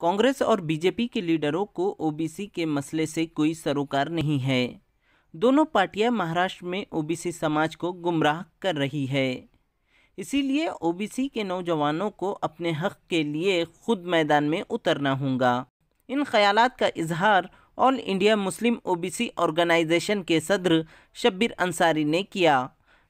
कांग्रेस और बीजेपी के लीडरों को ओबीसी के मसले से कोई सरोकार नहीं है। दोनों पार्टियां महाराष्ट्र में ओबीसी समाज को गुमराह कर रही है। इसीलिए ओबीसी के नौजवानों को अपने हक के लिए खुद मैदान में उतरना होगा। इन ख्यालात का इजहार all India Muslim OBC organisation के सदर शब्बीर अंसारी ने किया।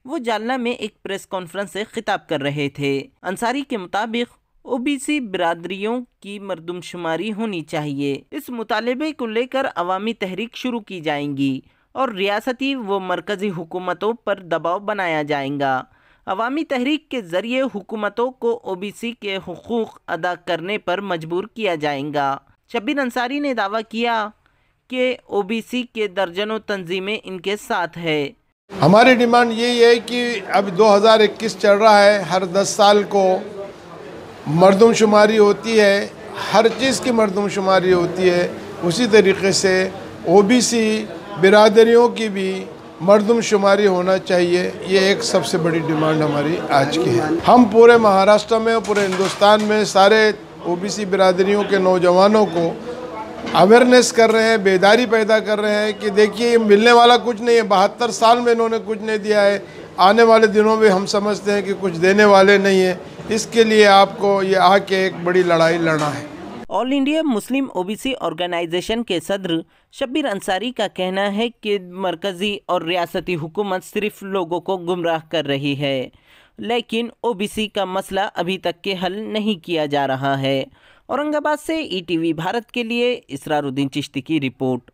वो जालना में एक प्रेस कॉन्फ्रेंस से खिताब कर रहे थे। अंसारी के मुताबिक ओबीसी बिरादरियों की मर्दमशुमारी होनी चाहिए। इस मुतालबे को लेकर अवामी तहरीक शुरू की जाएंगी और रियासती व मरकज़ी हुकूमतों पर दबाव बनाया जाएगा। अवामी तहरीक के ज़रिए हुकूमतों को ओबीसी के हुकूक अदा करने पर मजबूर किया जाएगा। शब्बीर अंसारी ने दावा किया कि ओबीसी के दर्जनों तंजीमें इनके साथ है। हमारी डिमांड यही है कि अब 2021 चल रहा है, हर 10 साल को मर्दमशुमारी होती है, हर चीज़ की मर्दमशुमारी होती है। उसी तरीके से ओबीसी बिरादरियों की भी मर्दमशुमारी होना चाहिए। ये एक सबसे बड़ी डिमांड हमारी आज की है। हम पूरे महाराष्ट्र में और पूरे हिंदुस्तान में सारे ओबीसी बिरादरियों के नौजवानों को अवेयरनेस कर रहे हैं, बेदारी पैदा कर रहे हैं कि देखिए मिलने वाला कुछ नहीं है। 72 साल में इन्होंने कुछ नहीं दिया है, आने वाले दिनों में हम समझते हैं कि कुछ देने वाले नहीं है। इसके लिए आपको ये आके एक बड़ी लड़ाई लड़ना है। All India Muslim OBC organisation के सदर शब्बीर अंसारी का कहना है कि मरकज़ी और रियासती हुकूमत सिर्फ लोगों को गुमराह कर रही है, लेकिन ओबीसी का मसला अभी तक के हल नहीं किया जा रहा है। औरंगाबाद से ईटीवी भारत के लिए इसरारुद्दीन चिश्ती की रिपोर्ट।